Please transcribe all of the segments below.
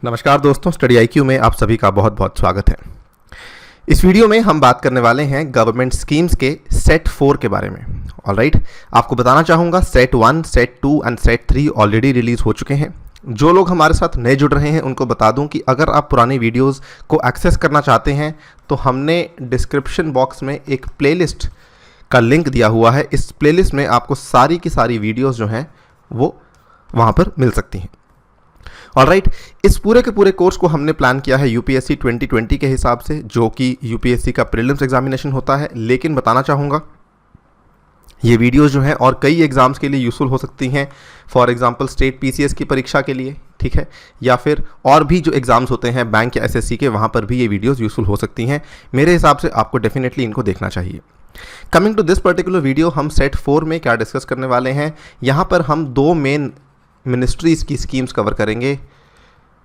नमस्कार दोस्तों, study IQ में आप सभी का बहुत बहुत स्वागत है। इस वीडियो में हम बात करने वाले हैं गवर्नमेंट स्कीम्स के सेट 4 के बारे में। ऑलराइट, आपको बताना चाहूँगा set 1, set 2 and set 3 already release हो चुके हैं। जो लोग हमारे साथ नए जुड़ रहे हैं उनको बता दूं कि अगर आप पुरानी वीडियोस को एक्सेस करना चाहते हैं तो हमने डिस्क्रिप्शन बॉक्स में एक प्लेलिस्ट का लिंक दिया हुआ है। इस प्लेलिस्ट में आपको सारी की सारी वीडियोस जो हैं वो वहाँ पर मिल सकती हैं। ऑलराइट, इस पूरे के पूरे कोर्स को हमने प्लान किया है यूपीएससी 2020 के हिसाब से, जो कि यूपीएससी का प्रीलिम्स एग्जामिनेशन होता है। लेकिन बताना चाहूँगा ये वीडियोस जो हैं और कई एग्ज़ाम्स के लिए यूज़फुल हो सकती हैं। फॉर एग्जांपल स्टेट पीसीएस की परीक्षा के लिए, ठीक है, या फिर और भी जो एग्ज़ाम्स होते हैं बैंक या एसएससी के, वहाँ पर भी ये वीडियोस यूज़फुल हो सकती हैं। मेरे हिसाब से आपको डेफिनेटली इनको देखना चाहिए। Coming to this particular video, हम सेट 4 में क्या डिस्कस करने वाले हैं। यहाँ पर हम दो मेन मिनिस्ट्रीज़ की स्कीम्स कवर करेंगे,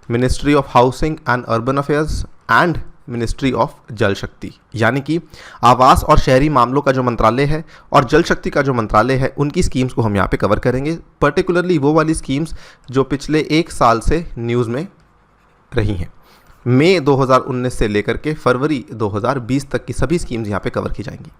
ministry of housing and urban affairs and ministry of जल शक्ति, यानी कि आवास और शहरी मामलों का जो मंत्रालय है और जल शक्ति का जो मंत्रालय है, उनकी स्कीम्स को हम यहाँ पे कवर करेंगे। पर्टिकुलरली वो वाली स्कीम्स जो पिछले एक साल से न्यूज़ में रही हैं। मई 2019 से लेकर के फरवरी 2020 तक की सभी स्कीम्स यहाँ पे कवर की जाएंगी।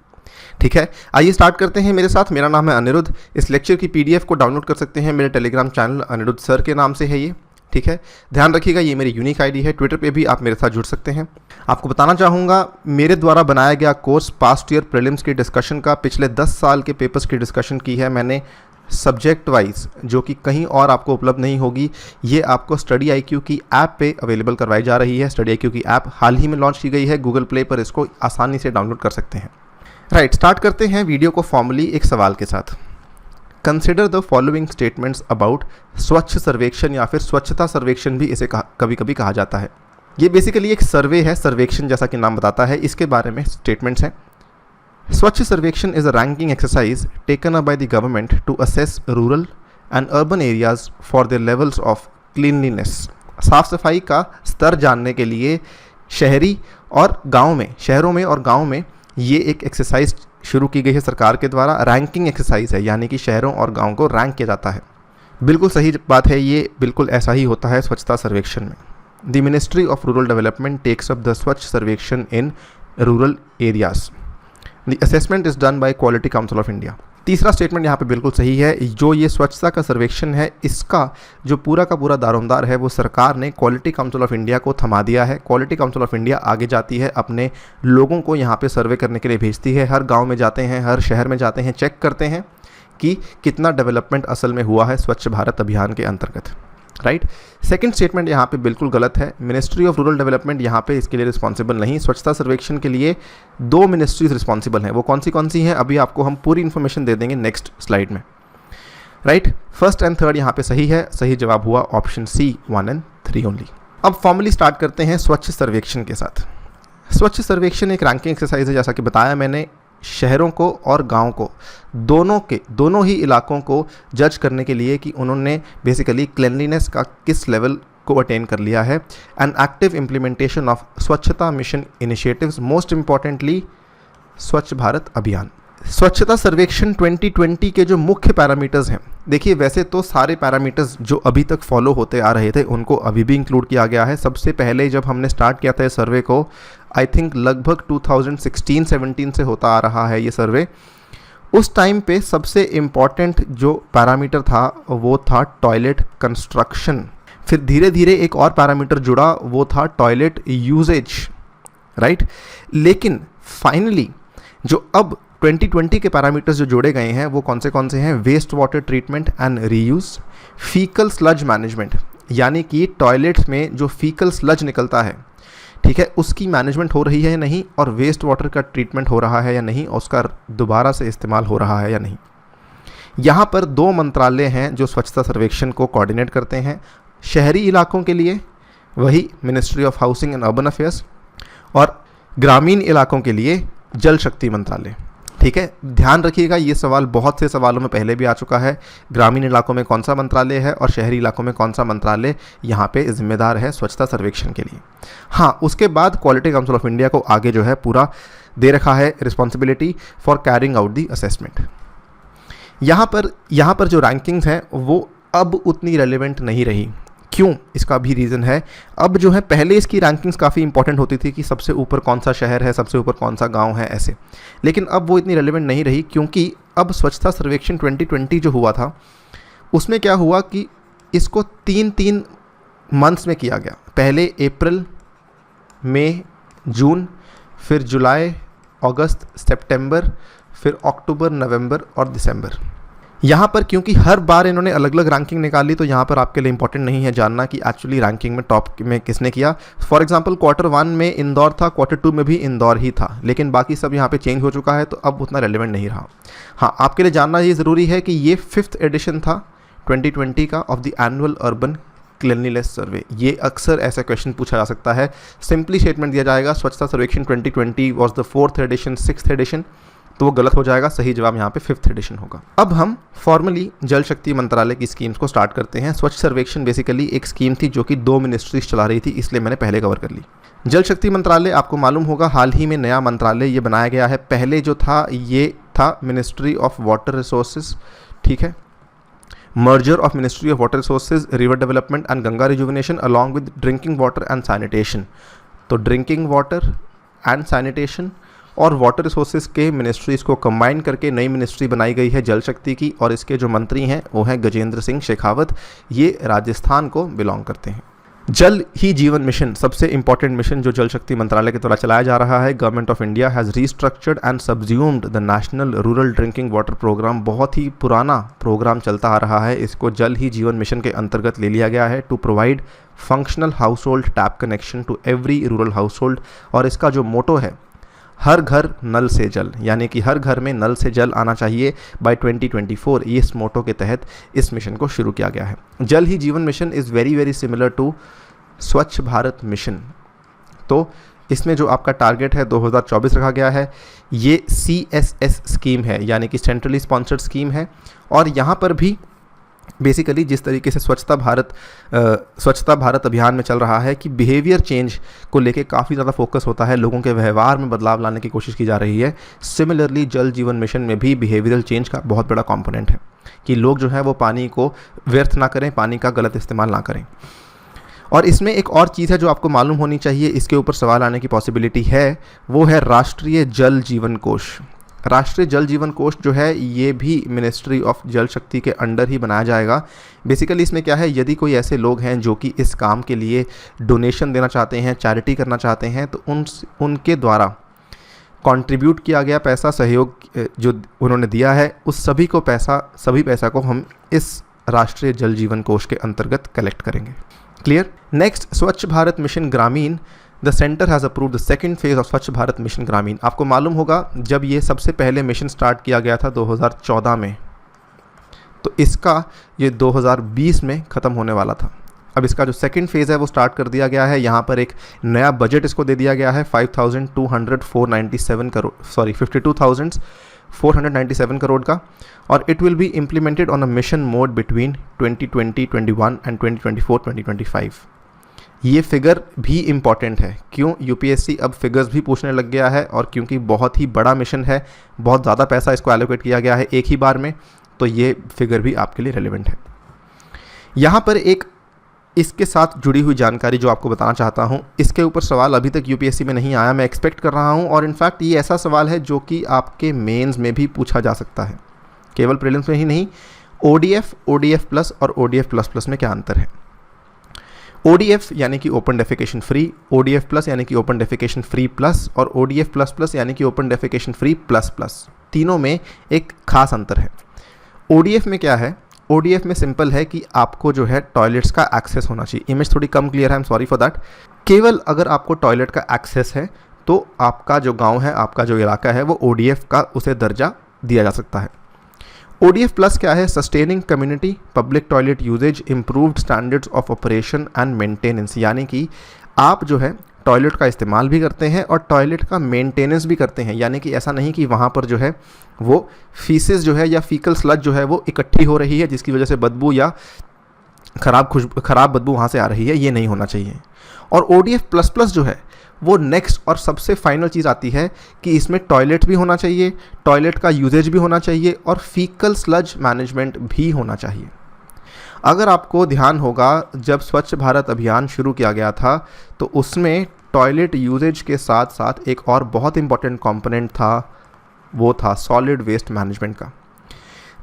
ठीक है, आइए स्टार्ट करते हैं मेरे साथ। मेरा नाम है अनिरुद्ध। इस लेक्चर की पीडीएफ को डाउनलोड कर सकते हैं मेरे टेलीग्राम चैनल अनिरुद्ध सर के नाम से है ये। ठीक है, ध्यान रखिएगा ये मेरी यूनिक आईडी है। ट्विटर पे भी आप मेरे साथ जुड़ सकते हैं। आपको बताना चाहूँगा मेरे द्वारा बनाया गया कोर्स पास्ट ईयर प्रीलिम्स की डिस्कशन का, पिछले 10 साल के पेपर्स की डिस्कशन की है मैंने सब्जेक्ट वाइज, जो कि कहीं और आपको उपलब्ध नहीं होगी। ये आपको स्टडी आईक्यू की ऐप पे अवेलेबल करवाई जा रही है। स्टडी आईक्यू की ऐप हाल ही में लॉन्च की गई है, गूगल प्ले पर इसको आसानी से डाउनलोड कर सकते हैं। राइट, स्टार्ट करते हैं वीडियो को फॉर्मली एक सवाल के साथ। Consider the following statements about स्वच्छ सर्वेक्षण, या फिर स्वच्छता सर्वेक्षण भी इसे कभी कभी कहा जाता है। ये बेसिकली एक सर्वे है, सर्वेक्षण जैसा कि नाम बताता है। इसके बारे में स्टेटमेंट्स हैं। Swachh Sarvekshan is a ranking exercise taken up by the government to assess rural and urban areas for their levels of cleanliness. साफ सफाई का स्तर जानने के लिए शहरी और गाँव में, शहरों में और गाँव में ये एक एक्सरसाइज शुरू की गई है सरकार के द्वारा। रैंकिंग एक्सरसाइज है, यानी कि शहरों और गांव को रैंक किया जाता है। बिल्कुल सही बात है, ये बिल्कुल ऐसा ही होता है स्वच्छता सर्वेक्षण में। The ministry of rural development takes up the Swachh Sarvekshan in rural areas. The assessment is done by quality council of India. तीसरा स्टेटमेंट यहाँ पे बिल्कुल सही है। जो ये स्वच्छता का सर्वेक्षण है, इसका जो पूरा का पूरा दारोमदार है वो सरकार ने क्वालिटी काउंसिल ऑफ इंडिया को थमा दिया है। क्वालिटी काउंसिल ऑफ इंडिया आगे जाती है, अपने लोगों को यहाँ पे सर्वे करने के लिए भेजती है। हर गांव में जाते हैं, हर शहर में जाते हैं, चेक करते हैं कि कितना डेवलपमेंट असल में हुआ है स्वच्छ भारत अभियान के अंतर्गत। राइट, सेकंड स्टेटमेंट यहाँ पे बिल्कुल गलत है। मिनिस्ट्री ऑफ रूरल डेवलपमेंट यहाँ पे इसके लिए रिस्पॉन्सिबल नहीं। स्वच्छता सर्वेक्षण के लिए दो मिनिस्ट्रीज रिस्पॉन्सिबल हैं। वो कौन सी हैं अभी आपको हम पूरी इन्फॉर्मेशन दे देंगे नेक्स्ट स्लाइड में। राइट, फर्स्ट एंड थर्ड यहाँ पे सही है। सही जवाब हुआ ऑप्शन सी, 1 and 3 ओनली। अब फॉर्मली स्टार्ट करते हैं स्वच्छ सर्वेक्षण के साथ। स्वच्छ सर्वेक्षण एक रैंकिंग एक्सरसाइज है, जैसा कि बताया मैंने। शहरों को और गांव को, दोनों ही इलाकों को जज करने के लिए कि उन्होंने बेसिकली क्लेanलीनेस का किस लेवल को अटेन कर लिया है। एंड एक्टिव इम्प्लीमेंटेशन ऑफ स्वच्छता मिशन इनिशिएटिव्स, मोस्ट इम्पॉर्टेंटली स्वच्छ भारत अभियान। स्वच्छता सर्वेक्षण 2020 के जो मुख्य पैरामीटर्स हैं, देखिए वैसे तो सारे पैरामीटर्स जो अभी तक फॉलो होते आ रहे थे उनको अभी भी इंक्लूड किया गया है। सबसे पहले जब हमने स्टार्ट किया था इस सर्वे को, आई थिंक लगभग 2016-17 से होता आ रहा है ये सर्वे। उस टाइम पे सबसे इम्पॉर्टेंट जो पैरामीटर था वो था टॉयलेट कंस्ट्रक्शन। फिर धीरे धीरे एक और पैरामीटर जुड़ा, वो था टॉयलेट यूजेज। राइट, लेकिन फाइनली जो अब 2020 के पैरामीटर्स जो जोड़े गए हैं वो कौन से हैं? Waste water treatment and reuse, faecal sludge management, यानी कि टॉयलेट्स में जो फीकल स्लज निकलता है, ठीक है, उसकी मैनेजमेंट हो रही है या नहीं, और वेस्ट वाटर का ट्रीटमेंट हो रहा है या नहीं, और उसका दोबारा से इस्तेमाल हो रहा है या नहीं। यहाँ पर दो मंत्रालय हैं जो स्वच्छता सर्वेक्षण को कोऑर्डिनेट करते हैं। शहरी इलाकों के लिए वही ministry of housing and urban affairs, और ग्रामीण इलाकों के लिए जल शक्ति मंत्रालय। ठीक है, ध्यान रखिएगा ये सवाल बहुत से सवालों में पहले भी आ चुका है। ग्रामीण इलाकों में कौन सा मंत्रालय है और शहरी इलाकों में कौन सा मंत्रालय यहाँ पे जिम्मेदार है स्वच्छता सर्वेक्षण के लिए। हाँ, उसके बाद क्वालिटी काउंसिल ऑफ इंडिया को आगे जो है पूरा दे रखा है responsibility for carrying out the assessment. यहाँ पर जो रैंकिंग्स हैं वो अब उतनी रेलिवेंट नहीं रही। क्यों, इसका भी रीज़न है। अब जो है पहले इसकी रैंकिंग्स काफ़ी इंपॉर्टेंट होती थी कि सबसे ऊपर कौन सा शहर है, सबसे ऊपर कौन सा गांव है, ऐसे। लेकिन अब वो इतनी रेलेवेंट नहीं रही, क्योंकि अब स्वच्छता सर्वेक्षण 2020 जो हुआ था उसमें क्या हुआ कि इसको 3 मंथ्स में किया गया। पहले अप्रैल, मई, जून, फिर जुलाई, अगस्त, सितंबर, फिर अक्टूबर, नवंबर और दिसंबर। यहाँ पर क्योंकि हर बार इन्होंने अलग अलग रैंकिंग निकाली, तो यहाँ पर आपके लिए इंपॉर्टेंट नहीं है जानना कि एक्चुअली रैंकिंग में टॉप में किसने किया। फॉर एग्जांपल Q1 में इंदौर था, Q2 में भी इंदौर ही था, लेकिन बाकी सब यहाँ पे चेंज हो चुका है, तो अब उतना रेलेवेंट नहीं रहा। हाँ, आपके लिए जानना ये ज़रूरी है कि ये 5th एडिशन था 2020 का of the annual urban cleanliness survey. ये अक्सर ऐसा क्वेश्चन पूछा जा सकता है। सिंपली स्टेटमेंट दिया जाएगा स्वच्छता सर्वेक्षण 2020 was the 4th addition, 6th addition, तो वो गलत हो जाएगा। सही जवाब यहाँ पे 5th एडिशन होगा। अब हम फॉर्मली जल शक्ति मंत्रालय की स्कीम्स को स्टार्ट करते हैं। स्वच्छ सर्वेक्षण बेसिकली एक स्कीम थी जो कि 2 मिनिस्ट्रीज चला रही थी, इसलिए मैंने पहले कवर कर ली। जल शक्ति मंत्रालय आपको मालूम होगा हाल ही में नया मंत्रालय ये बनाया गया है। पहले जो था ये था मिनिस्ट्री ऑफ वाटर रिसोर्सेज, ठीक है, merger of Ministry of Water Resources, River Development and Ganga Rejuvenation along with Drinking Water and Sanitation। तो ड्रिंकिंग वाटर एंड सैनिटेशन और वाटर रिसोर्सेज के मिनिस्ट्रीज़ को कंबाइन करके नई मिनिस्ट्री बनाई गई है जल शक्ति की, और इसके जो मंत्री हैं वो हैं गजेंद्र सिंह शेखावत, ये राजस्थान को बिलोंग करते हैं। जल ही जीवन मिशन सबसे इंपॉर्टेंट मिशन जो जल शक्ति मंत्रालय के द्वारा चलाया जा रहा है। Government of India has restructured and subsumed the national rural drinking water programme. बहुत ही पुराना प्रोग्राम चलता आ रहा है, इसको जल ही जीवन मिशन के अंतर्गत ले लिया गया है to provide functional household tap connection to every rural household. और इसका जो मोटो है हर घर नल से जल, यानी कि हर घर में नल से जल आना चाहिए बाय 2024। इस मोटो के तहत इस मिशन को शुरू किया गया है। Jal Hi Jeevan mission is very similar to Swachh Bharat mission. तो इसमें जो आपका टारगेट है 2024 रखा गया है। ये CSS स्कीम है, यानी कि सेंट्रली स्पॉन्सर्ड स्कीम है। और यहाँ पर भी बेसिकली जिस तरीके से स्वच्छता भारत अभियान में चल रहा है कि बिहेवियर चेंज को लेके काफ़ी ज़्यादा फोकस होता है, लोगों के व्यवहार में बदलाव लाने की कोशिश की जा रही है। सिमिलरली जल जीवन मिशन में भी बिहेवियरल चेंज का बहुत बड़ा कंपोनेंट है कि लोग जो है वो पानी को व्यर्थ ना करें, पानी का गलत इस्तेमाल ना करें। और इसमें एक और चीज़ है जो आपको मालूम होनी चाहिए, इसके ऊपर सवाल आने की पॉसिबिलिटी है, वो है राष्ट्रीय जल जीवन कोष। राष्ट्रीय जल जीवन कोष जो है ये भी मिनिस्ट्री ऑफ जल शक्ति के अंडर ही बनाया जाएगा। बेसिकली इसमें क्या है, यदि कोई ऐसे लोग हैं जो कि इस काम के लिए डोनेशन देना चाहते हैं, चैरिटी करना चाहते हैं, तो उनके द्वारा कंट्रीब्यूट किया गया पैसा, सहयोग जो उन्होंने दिया है, उस सभी पैसा को हम इस राष्ट्रीय जल जीवन कोष के अंतर्गत कलेक्ट करेंगे। क्लियर। नेक्स्ट, स्वच्छ भारत मिशन ग्रामीण। The centre has approved the second phase of स्वच्छ भारत मिशन ग्रामीण। आपको मालूम होगा जब ये सबसे पहले मिशन स्टार्ट किया गया था 2014 में, तो इसका ये 2020 में ख़त्म होने वाला था। अब इसका जो सेकंड फेज़ है वो स्टार्ट कर दिया गया है। यहाँ पर एक नया बजट इसको दे दिया गया है 52,497 करोड़ का, और it will be implemented on a mission mode between 2020-21 and 2024-2025। ये फिगर भी इम्पॉर्टेंट है। क्यों? यूपीएससी अब फिगर्स भी पूछने लग गया है, और क्योंकि बहुत ही बड़ा मिशन है, बहुत ज़्यादा पैसा इसको एलोकेट किया गया है एक ही बार में, तो ये फिगर भी आपके लिए रेलेवेंट है। यहाँ पर एक इसके साथ जुड़ी हुई जानकारी जो आपको बताना चाहता हूँ, इसके ऊपर सवाल अभी तक यूपीएससी में नहीं आया, मैं एक्सपेक्ट कर रहा हूँ, और इनफैक्ट ये ऐसा सवाल है जो कि आपके मेंस में भी पूछा जा सकता है, केवल प्रीलिम्स में ही नहीं। ODF, ODF प्लस और ODF प्लस प्लस में क्या अंतर है? ODF यानी कि open defecation free, ODF plus यानी कि ओपन डेफिकेशन फ्री प्लस, और ODF प्लस प्लस यानी कि open defecation free plus plus. तीनों में एक खास अंतर है। ODF में क्या है? ODF में सिंपल है कि आपको जो है टॉयलेट्स का एक्सेस होना चाहिए। इमेज थोड़ी कम क्लियर है, I am sorry for that. केवल अगर आपको टॉयलेट का एक्सेस है तो आपका जो गांव है, आपका जो इलाका है, वो ODF का उसे दर्जा दिया जा सकता है। ODF प्लस क्या है? Sustaining community public toilet uses, improved standards of operation and maintenance, यानी कि आप जो है टॉयलेट का इस्तेमाल भी करते हैं और टॉयलेट का मेंटेनेंस भी करते हैं। यानी कि ऐसा नहीं कि वहाँ पर जो है वो फीसेस जो है या फीकल स्लज जो है वो इकट्ठी हो रही है जिसकी वजह से बदबू या खराब बदबू वहाँ से आ रही है, ये नहीं होना चाहिए। और ODF प्लस प्लस जो है वो नेक्स्ट और सबसे फाइनल चीज़ आती है कि इसमें टॉयलेट भी होना चाहिए, टॉयलेट का यूजेज भी होना चाहिए, और फीकल स्लज मैनेजमेंट भी होना चाहिए। अगर आपको ध्यान होगा, जब स्वच्छ भारत अभियान शुरू किया गया था तो उसमें टॉयलेट यूजेज के साथ साथ एक और बहुत इंपॉर्टेंट कंपोनेंट था, वो था सॉलिड वेस्ट मैनेजमेंट का।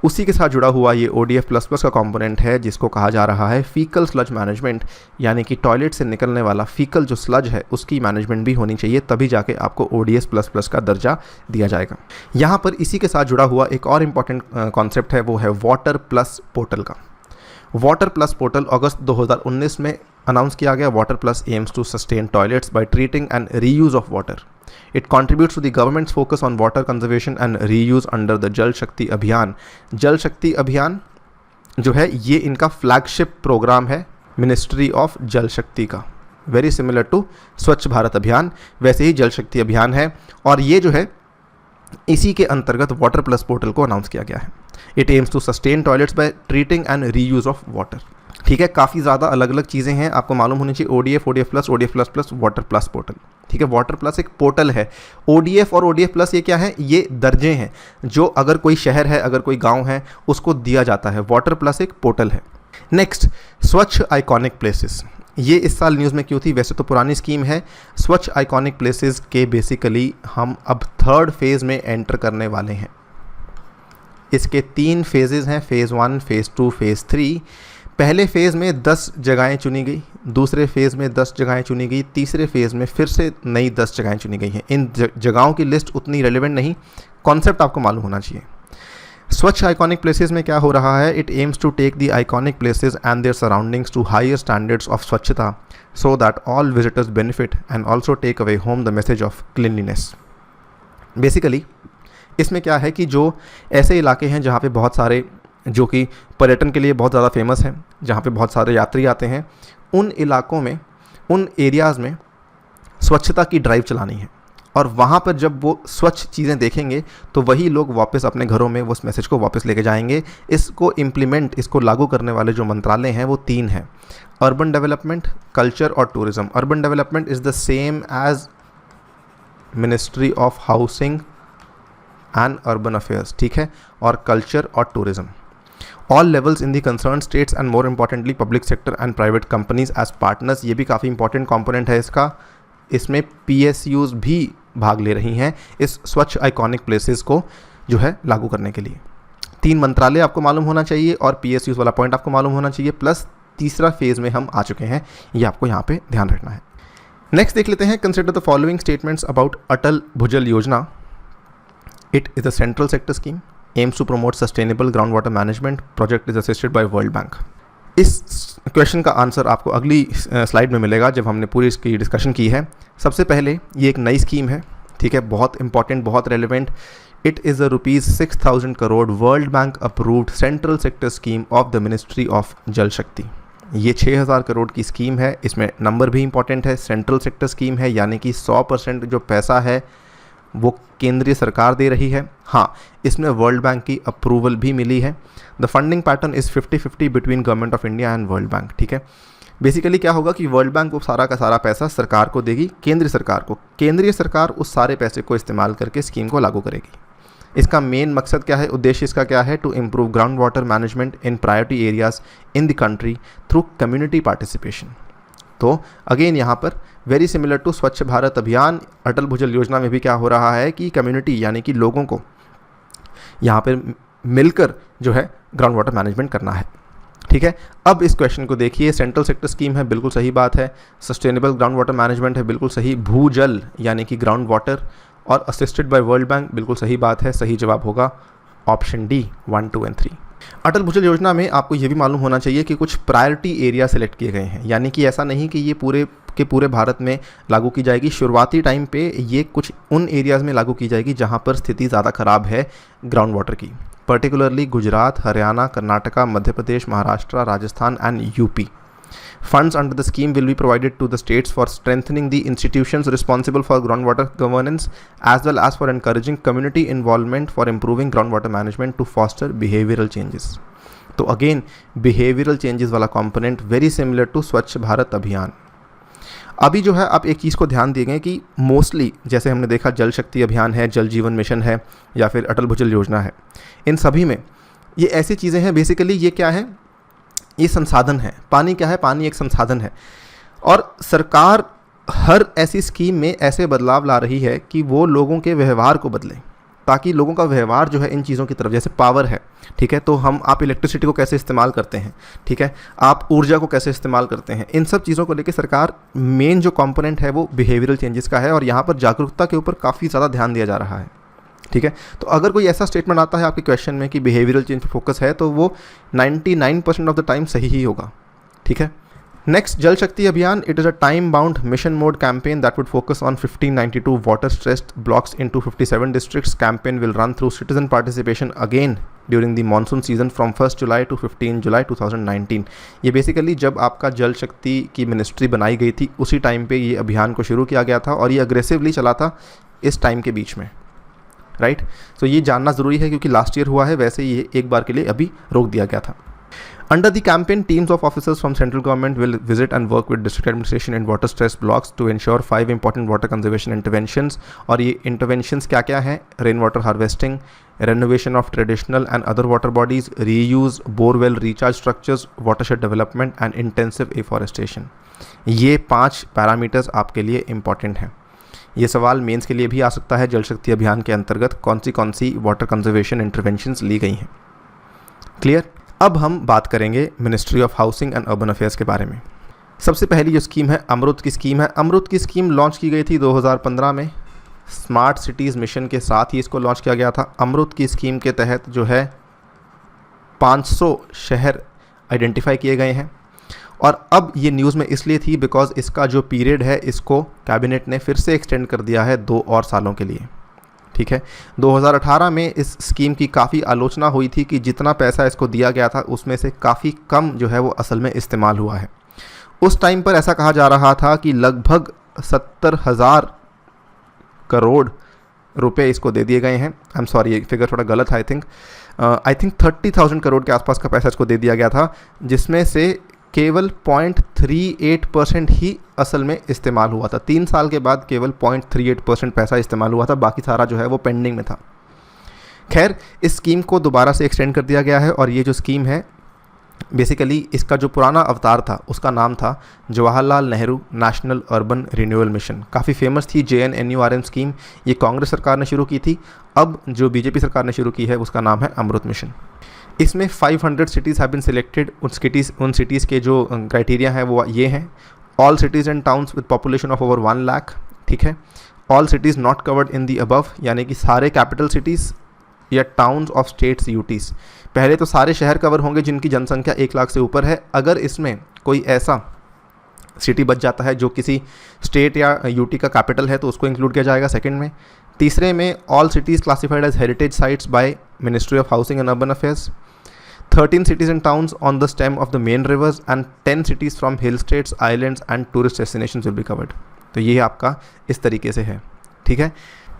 उसी के साथ जुड़ा हुआ ये ODF++ का कंपोनेंट है जिसको कहा जा रहा है फीकल स्लज मैनेजमेंट, यानी कि टॉयलेट से निकलने वाला फीकल जो स्लज है उसकी मैनेजमेंट भी होनी चाहिए, तभी जाके आपको ODS++ का दर्जा दिया जाएगा। यहाँ पर इसी के साथ जुड़ा हुआ एक और इम्पॉर्टेंट कॉन्सेप्ट है, वो है वाटर प्लस पोर्टल का। वाटर प्लस पोर्टल अगस्त 2019 में अनाउंस किया गया। Water plus aims to sustain toilets by treating and reuse of water. It contributes to the government's focus on water conservation and reuse under the जल शक्ति अभियान। जल शक्ति अभियान जो है ये इनका फ्लैगशिप प्रोग्राम है मिनिस्ट्री ऑफ जल शक्ति का। Very similar to Swachh Bharat अभियान, वैसे ही जल शक्ति अभियान है, और ये जो है इसी के अंतर्गत वाटर प्लस पोर्टल को अनाउंस किया गया है। It aims to sustain toilets by treating and reuse of water. ठीक है, काफ़ी ज़्यादा अलग अलग चीज़ें हैं, आपको मालूम होनी चाहिए। ODF, ODF++, water plus portal. ठीक है, वाटर प्लस एक पोर्टल है। ODF और ODF+ ये क्या है, ये दर्जे हैं जो अगर कोई शहर है, अगर कोई गांव है, उसको दिया जाता है। वाटर प्लस एक पोर्टल है। नेक्स्ट, स्वच्छ आइकॉनिक प्लेसेस। ये इस साल न्यूज़ में क्यों थी, वैसे तो पुरानी स्कीम है। स्वच्छ आइकॉनिक प्लेसेस के बेसिकली हम अब 3rd फेज़ में एंटर करने वाले हैं। इसके 3 फेजेज़ हैं, फेज़ 1, फेज़ 2, फेज़ 3। पहले फेज़ में 10 जगहें चुनी गई, दूसरे फेज़ में 10 जगहें चुनी गई, तीसरे फेज़ में फिर से नई 10 जगहें चुनी गई हैं। इन जगहों की लिस्ट उतनी रेलिवेंट नहीं, कॉन्सेप्ट आपको मालूम होना चाहिए। स्वच्छ आइकॉनिक प्लेसेस में क्या हो रहा है, it aims to take the iconic places and their surroundings to higher standards of swachhata so that all visitors benefit and also take away home the message of cleanliness. Basically इसमें क्या है कि जो ऐसे इलाके हैं जहाँ पे बहुत सारे, जो कि पर्यटन के लिए बहुत ज़्यादा फेमस हैं, जहाँ पे बहुत सारे यात्री आते हैं, उन इलाकों में, उन एरियाज़ में स्वच्छता की ड्राइव चलानी है। और वहाँ पर जब वो स्वच्छ चीज़ें देखेंगे तो वही लोग वापस अपने घरों में वो उस मैसेज को वापस लेके जाएंगे। इसको इम्प्लीमेंट, इसको लागू करने वाले जो मंत्रालय हैं वो 3 हैं, अर्बन डेवलपमेंट, कल्चर और tourism. Urban development is the same as ministry of housing and urban affairs, ठीक है, और कल्चर और tourism. All levels in the concern states and more importantly public sector and private companies as partners. ये भी काफ़ी important component है इसका। इसमें PSUs भी भाग ले रही हैं इस स्वच्छ आइकॉनिक प्लेसेस को जो है लागू करने के लिए। 3 मंत्रालय आपको मालूम होना चाहिए और PSUs वाला पॉइंट आपको मालूम होना चाहिए, प्लस तीसरा फेज़ में हम आ चुके हैं, ये आपको यहाँ पे ध्यान रखना है। नेक्स्ट देख लेते हैं, consider the following statements about Atal Bhujal Yojana. It is a central sector scheme, aims to promote sustainable groundwater management. Project is assisted by World Bank. इस क्वेश्चन का आंसर आपको अगली स्लाइड में मिलेगा जब हमने पूरी इसकी डिस्कशन की है। सबसे पहले ये एक नई स्कीम है, ठीक है, बहुत इंपॉर्टेंट, बहुत relevant. It is a ₹6,000 crore world bank approved central sector scheme of the ministry of जल शक्ति। ये 6,000 करोड़ की स्कीम है। इसमें नंबर भी इंपॉर्टेंट है, सेंट्रल सेक्टर स्कीम है, यानी कि 100% जो पैसा है वो केंद्रीय सरकार दे रही है। हाँ, इसमें वर्ल्ड बैंक की अप्रूवल भी मिली है। The funding pattern is 50-50 between government of India and world bank, ठीक है। बेसिकली क्या होगा कि वर्ल्ड बैंक वो सारा का सारा पैसा सरकार को देगी, केंद्रीय सरकार को। केंद्रीय सरकार उस सारे पैसे को इस्तेमाल करके स्कीम को लागू करेगी। इसका मेन मकसद क्या है, उद्देश्य इसका क्या है, to improve ground water management in priority areas in the country through community participation. तो अगेन यहाँ पर very similar to Swachh Bharat अभियान, अटल भुजल योजना में भी क्या हो रहा है कि कम्युनिटी यानी कि लोगों को यहाँ पर मिलकर जो है ग्राउंड वाटर मैनेजमेंट करना है, ठीक है। अब इस क्वेश्चन को देखिए, सेंट्रल सेक्टर स्कीम है, बिल्कुल सही बात है। सस्टेनेबल ग्राउंड वाटर मैनेजमेंट है, बिल्कुल सही। भूजल यानी कि ग्राउंड वाटर, और असिस्टेड बाय वर्ल्ड बैंक, बिल्कुल सही बात है। सही जवाब होगा ऑप्शन डी 1, 2 और 3। अटल भुजल योजना में आपको ये भी मालूम होना चाहिए कि कुछ प्रायोरिटी एरिया सेलेक्ट किए गए हैं, यानी कि ऐसा नहीं कि ये पूरे के पूरे भारत में लागू की जाएगी। शुरुआती टाइम पे ये कुछ उन एरियाज़ में लागू की जाएगी जहाँ पर स्थिति ज़्यादा ख़राब है ग्राउंड वाटर की, particularly Gujarat, Haryana, Karnataka, Madhya Pradesh, Maharashtra, Rajasthan and UP. Funds under the scheme will be provided to the states for strengthening the institutions responsible for groundwater governance as well as for encouraging community involvement for improving groundwater management to foster behavioral changes. तो again behavioural changes वाला component very similar to Swachh Bharat अभियान। अभी जो है आप एक चीज़ को ध्यान दिए गए कि मोस्टली जैसे हमने देखा जल शक्ति अभियान है, जल जीवन मिशन है, या फिर अटल भुजल योजना है, इन सभी में ये ऐसी चीज़ें हैं। बेसिकली ये क्या है, ये संसाधन है। पानी क्या है? पानी एक संसाधन है और सरकार हर ऐसी स्कीम में ऐसे बदलाव ला रही है कि वो लोगों के व्यवहार को बदले, ताकि लोगों का व्यवहार जो है इन चीज़ों की तरफ, जैसे पावर है, ठीक है, तो आप इलेक्ट्रिसिटी को कैसे इस्तेमाल करते हैं, ठीक है, आप ऊर्जा को कैसे इस्तेमाल करते हैं, इन सब चीज़ों को लेकर सरकार मेन जो कंपोनेंट है वो बिहेवियरल चेंजेस का है और यहाँ पर जागरूकता के ऊपर काफ़ी ज़्यादा ध्यान दिया जा रहा है, ठीक है। तो अगर कोई ऐसा स्टेटमेंट आता है आपके क्वेश्चन में कि बिहेवियरल चेंज पर फोकस है, तो वो 99% ऑफ द टाइम सही ही होगा, ठीक है। नेक्स्ट, जल शक्ति अभियान. It is a time bound mission mode campaign that would focus on 1592 water stressed blocks in 257 districts. Campaign will run through citizen participation again during the monsoon season from 1st July to 15 July 2019. ये basically जब आपका जल शक्ति की ministry बनाई गई थी उसी टाइम पे ये अभियान को शुरू किया गया था और ये अग्रेसिवली चला था इस टाइम के बीच में, राइट। तो ये जानना ज़रूरी है क्योंकि लास्ट ईयर हुआ है, वैसे ये एक बार के लिए अभी रोक दिया गया था. Under the campaign, teams of officers from central government will visit and work with district administration in water stressed blocks to ensure 5 important water conservation interventions. और ये interventions क्या क्या हैं? Rain water harvesting, renovation of traditional and other water bodies, reuse, borewell recharge structures, watershed development and intensive afforestation. ये 5 parameters आपके लिए important हैं. ये सवाल मेंस के लिए भी आ सकता है. जल शक्ति अभियान के अंतर्गत कौन सी वाटर कंजर्वेशन इंटरवेंशंस ली गई हैं. क्लियर? अब हम बात करेंगे ministry of housing and urban affairs के बारे में. सबसे पहली जो स्कीम है अमृत की स्कीम है. अमृत की स्कीम लॉन्च की गई थी 2015 में. स्मार्ट सिटीज़ मिशन के साथ ही इसको लॉन्च किया गया था. अमृत की स्कीम के तहत जो है 500 शहर आइडेंटिफाई किए गए हैं और अब ये न्यूज़ में इसलिए थी बिकॉज इसका जो पीरियड है इसको कैबिनेट ने फिर से एक्सटेंड कर दिया है 2 और सालों के लिए. ठीक है. 2018 में इस स्कीम की काफ़ी आलोचना हुई थी कि जितना पैसा इसको दिया गया था उसमें से काफ़ी कम जो है वो असल में इस्तेमाल हुआ है. उस टाइम पर ऐसा कहा जा रहा था कि लगभग 70,000 करोड़ रुपए इसको दे दिए गए हैं. आई एम सॉरी, ये फिगर थोड़ा गलत है. आई थिंक 30,000 करोड़ के आसपास का पैसा इसको दे दिया गया था, जिसमें से केवल 0.38% ही असल में इस्तेमाल हुआ था. 3 साल के बाद केवल 0.38% पैसा इस्तेमाल हुआ था, बाकी सारा जो है वो पेंडिंग में था. खैर, इस स्कीम को दोबारा से एक्सटेंड कर दिया गया है और ये जो स्कीम है बेसिकली इसका जो पुराना अवतार था उसका नाम था Jawaharlal Nehru national urban renewal mission. काफ़ी फेमस थी JNNURM स्कीम. ये कांग्रेस सरकार ने शुरू की थी. अब जो बीजेपी सरकार ने शुरू की है उसका नाम है अमृत मिशन. इसमें 500 सिटीज़ हैव बीन सिलेक्टेड. उन सिटीज़ के जो क्राइटेरिया है वो ये हैं: all cities and towns with population of over 1 lakh. ठीक है. All cities not covered in the above, यानी कि सारे कैपिटल सिटीज़ या टाउन्स ऑफ स्टेट्स यूटीज़. पहले तो सारे शहर कवर होंगे जिनकी जनसंख्या 1 लाख से ऊपर है. अगर इसमें कोई ऐसा सिटी बच जाता है जो किसी स्टेट या यूटी का कैपिटल है तो उसको इंक्लूड किया जाएगा सेकंड में. तीसरे में all cities classified as heritage sites by ministry of housing and urban affairs. 13 cities and towns on the stem of the main rivers and 10 cities from hill states, islands and tourist destinations will be covered. तो ये आपका इस तरीके से है. ठीक है.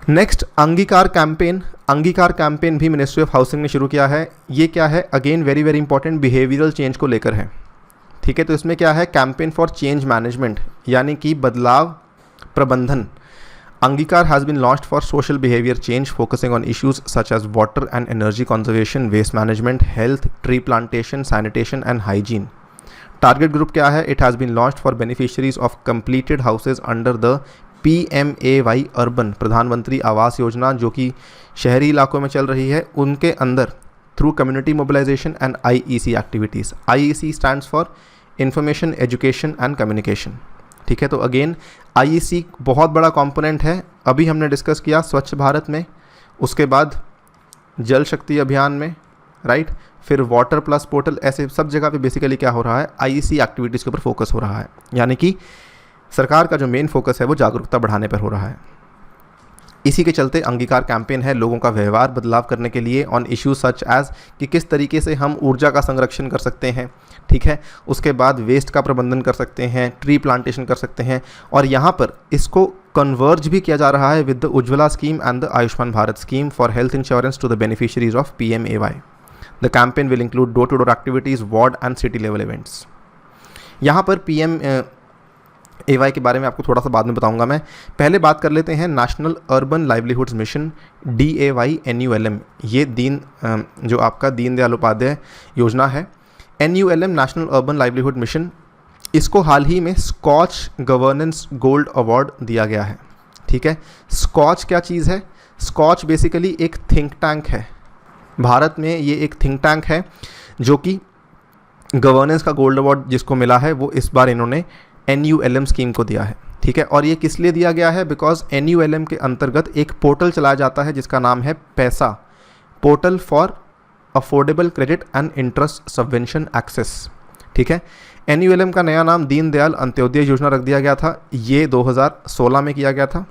Next, अंगीकार कैंपेन. अंगीकार कैंपेन भी मिनिस्ट्री ऑफ हाउसिंग ने शुरू किया है. ये क्या है? Again very very important, behavioural change को लेकर है. ठीक है. तो इसमें क्या है? कैंपेन फॉर चेंज मैनेजमेंट, यानी कि बदलाव प्रबंधन. Angikar has been launched for social behavior change, focusing on issues such as water and energy conservation, waste management, health, tree plantation, sanitation and hygiene. Target group क्या है? It has been launched for beneficiaries of completed houses under the PMAY Urban, प्रधानमंत्री आवास योजना, जो कि शहरी इलाकों में चल रही है, उनके अंदर through community mobilization and IEC activities. IEC stands for Information, Education and Communication. ठीक है. तो अगेन IEC बहुत बड़ा कंपोनेंट है. अभी हमने डिस्कस किया स्वच्छ भारत में, उसके बाद जल शक्ति अभियान में, राइट, फिर वाटर प्लस पोर्टल, ऐसे सब जगह पे बेसिकली क्या हो रहा है? IEC एक्टिविटीज़ के ऊपर फोकस हो रहा है. यानी कि सरकार का जो मेन फोकस है वो जागरूकता बढ़ाने पर हो रहा है. इसी के चलते अंगीकार कैंपेन है लोगों का व्यवहार बदलाव करने के लिए ऑन इश्यूज सच एज कि किस तरीके से हम ऊर्जा का संरक्षण कर सकते हैं. ठीक है. उसके बाद वेस्ट का प्रबंधन कर सकते हैं, ट्री प्लांटेशन कर सकते हैं, और यहाँ पर इसको कन्वर्ज भी किया जा रहा है with the Ujjwala scheme and the Ayushman Bharat scheme for health insurance to the beneficiaries of PMAY. The campaign will include door to door activities, ward and city level events. यहाँ पर PMAY के बारे में आपको थोड़ा सा बाद में बताऊंगा मैं. पहले बात कर लेते हैं national urban livelihoods mission, DAYNULM. ये जो आपका दीनदयाल उपाध्याय योजना है, NULM national urban livelihood mission, इसको हाल ही में स्कॉच गवर्नेंस गोल्ड अवार्ड दिया गया है। ठीक है, स्कॉच क्या चीज़ है? स्कॉच बेसिकली एक थिंक टैंक है। भारत में ये एक थिंक टैंक है जो कि गवर्नेंस का गोल्ड अवार्ड जिसको मिला है वो इस बार इन्होंने NULM स्कीम को दिया है। ठीक है, और ये किस लिए दिया गया है? बिकॉज NULM के अंतर्गत एक पोर्टल चलाया जाता है जिसका नाम है Paisa, portal for affordable credit and interest subvention access. ठीक है, NULM का नया नाम दीनदयाल अंत्योदय योजना रख दिया गया था। ये 2016 में किया गया था।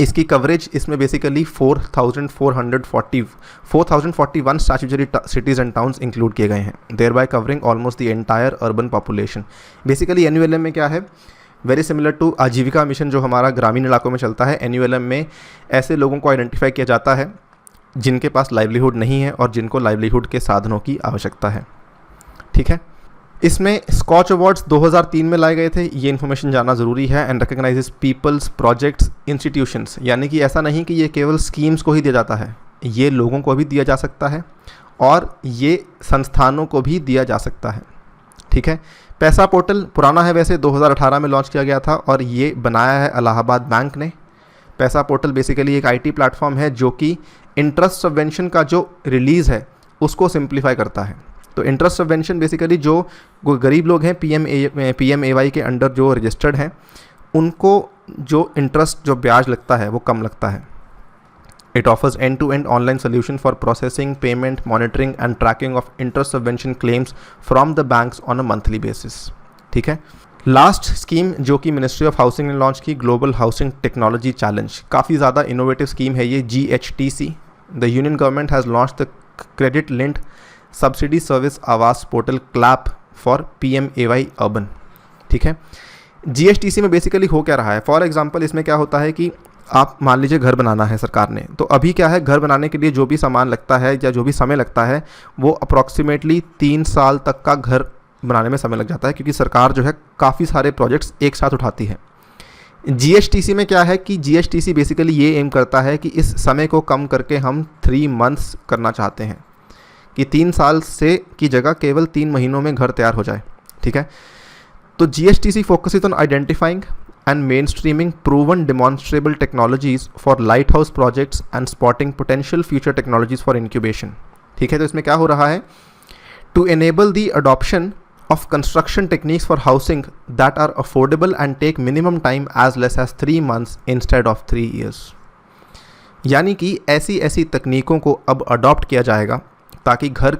इसकी कवरेज इसमें basically 4,41 statutory cities and towns include किए गए हैं, thereby covering almost the entire urban population. Basically NULM में क्या है, very similar to Aajeevika mission जो हमारा ग्रामीण इलाकों में चलता है। NULM में ऐसे लोगों को आइडेंटिफाई किया जाता है जिनके पास लाइवलीहुड नहीं है और जिनको लाइवलीहुड के साधनों की आवश्यकता है। ठीक है, इसमें स्कॉच अवार्ड्स 2003 में लाए गए थे, ये इन्फॉर्मेशन जानना ज़रूरी है। And recognises peoples, projects, institutions, यानी कि ऐसा नहीं कि ये केवल स्कीम्स को ही दिया जाता है, ये लोगों को भी दिया जा सकता है और ये संस्थानों को भी दिया जा सकता है। ठीक है, पैसा पोर्टल पुराना है वैसे, 2018 में लॉन्च किया गया था और ये बनाया है इलाहाबाद बैंक ने। पैसा पोर्टल बेसिकली एक IT प्लेटफॉर्म है जो कि इंटरेस्ट सबवेंशन का जो रिलीज़ है उसको सिंप्लीफाई करता है। तो इंटरेस्ट सबवेंशन बेसिकली जो गरीब लोग हैं PMAY के अंडर जो रजिस्टर्ड हैं उनको जो इंटरेस्ट जो ब्याज लगता है वो कम लगता है। It offers end to end online solution for processing, payment, monitoring and tracking of interest subvention claims from the banks on a monthly basis. ठीक है, लास्ट स्कीम जो कि मिनिस्ट्री ऑफ हाउसिंग ने लॉन्च की, ग्लोबल हाउसिंग टेक्नोलॉजी चैलेंज, काफ़ी ज़्यादा innovative scheme है ये, GHTC। The union government has launch the credit linked subsidy service Awas portal CLAP for PMAY urban. ठीक है, GHTC में बेसिकली हो क्या रहा है? फॉर एग्जांपल इसमें क्या होता है कि आप मान लीजिए घर बनाना है सरकार ने, तो अभी क्या है, घर बनाने के लिए जो भी सामान लगता है या जो भी समय लगता है वो अप्रॉक्सीमेटली 3 साल तक का घर बनाने में समय लग जाता है, क्योंकि सरकार जो है काफ़ी सारे प्रोजेक्ट्स एक साथ उठाती है। GHTC में क्या है कि GHTC बेसिकली ये एम करता है कि इस समय को कम करके हम 3 मंथ्स करना चाहते हैं, कि 3 साल से की जगह केवल 3 महीनों में घर तैयार हो जाए। ठीक है, तो GHTC focuses on identifying and mainstreaming proven demonstrable technologies for lighthouse projects and spotting potential future technologies for incubation। ठीक है, तो इसमें क्या हो रहा है, to enable the adoption of construction techniques for housing that are affordable and take minimum time as less as 3 months instead of 3 years। यानी कि ऐसी तकनीकों को अब अडॉप्ट किया जाएगा ताकि घर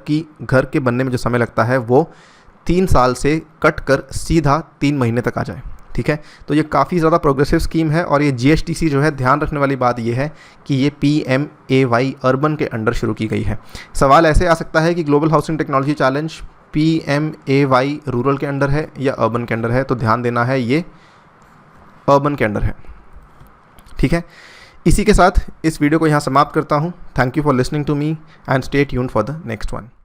के बनने में जो समय लगता है वो 3 साल से कट कर सीधा 3 महीने तक आ जाए। ठीक है, तो ये काफ़ी ज़्यादा प्रोग्रेसिव स्कीम है और ये GHTC जो है, ध्यान रखने वाली बात ये है कि ये PMAY अर्बन के अंडर शुरू की गई है। सवाल ऐसे आ सकता है कि global housing technology challenge PMAY rural के अंडर है या अर्बन के अंडर है, तो ध्यान देना है ये अर्बन के अंडर है। ठीक है, इसी के साथ इस वीडियो को यहाँ समाप्त करता हूँ। Thank you for listening to me and stay tuned for the next one.